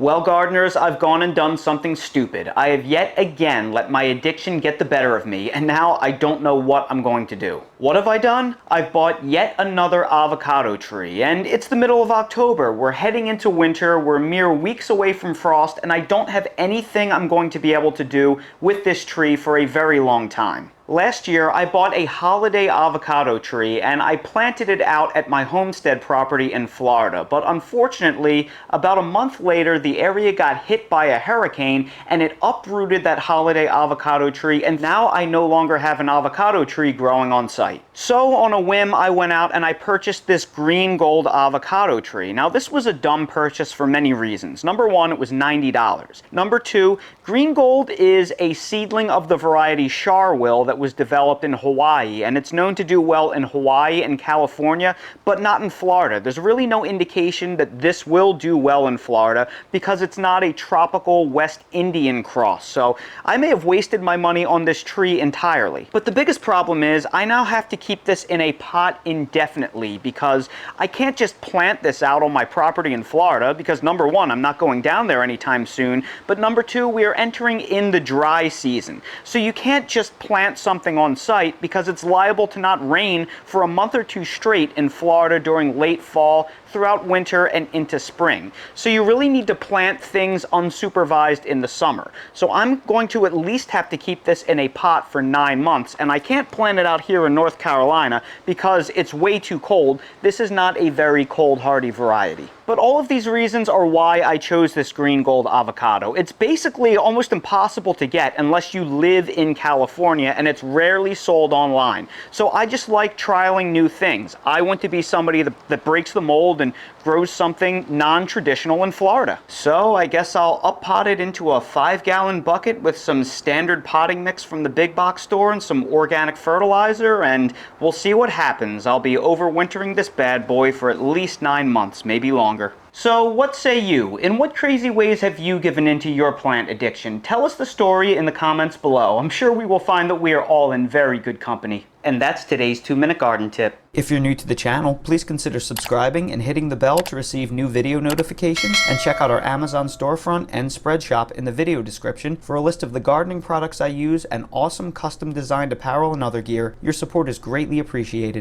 Well, gardeners, I've gone and done something stupid. I have yet again let my addiction get the better of me, and now I don't know what I'm going to do. What have I done? I've bought yet another avocado tree, and it's the middle of October. We're heading into winter, we're mere weeks away from frost, and I don't have anything I'm going to be able to do with this tree for a very long time. Last year, I bought a holiday avocado tree and I planted it out at my homestead property in Florida. But unfortunately, about a month later, the area got hit by a hurricane and it uprooted that holiday avocado tree, and now I no longer have an avocado tree growing on site. So on a whim, I went out and I purchased this green gold avocado tree. Now this was a dumb purchase for many reasons. Number one, it was $90. Number two, green gold is a seedling of the variety Charwill that was developed in Hawaii, and it's known to do well in Hawaii and California, but not in Florida. There's really no indication that this will do well in Florida because it's not a tropical West Indian cross. So I may have wasted my money on this tree entirely. But the biggest problem is I now have to keep this in a pot indefinitely because I can't just plant this out on my property in Florida because number one, I'm not going down there anytime soon, but number two, we are entering in the dry season. So you can't just plant something on site because it's liable to not rain for a month or two straight in Florida during late fall, throughout winter, and into spring. So you really need to plant things unsupervised in the summer. So I'm going to at least have to keep this in a pot for 9 months, and I can't plant it out here in North Carolina because it's way too cold. This is not a very cold hardy variety. But all of these reasons are why I chose this green gold avocado. It's basically almost impossible to get unless you live in California, and it's rarely sold online. So I just like trialing new things. I want to be somebody that breaks the mold and grows something non-traditional in Florida. So I guess I'll up-pot it into a 5-gallon bucket with some standard potting mix from the big box store and some organic fertilizer, and we'll see what happens. I'll be overwintering this bad boy for at least 9 months, maybe longer. So what say you? In what crazy ways have you given into your plant addiction? Tell us the story in the comments below. I'm sure we will find that we are all in very good company. And that's today's 2-minute garden tip. If you're new to the channel, please consider subscribing and hitting the bell to receive new video notifications, and check out our Amazon storefront and spread shop in the video description for a list of the gardening products I use and awesome custom designed apparel and other gear. Your support is greatly appreciated.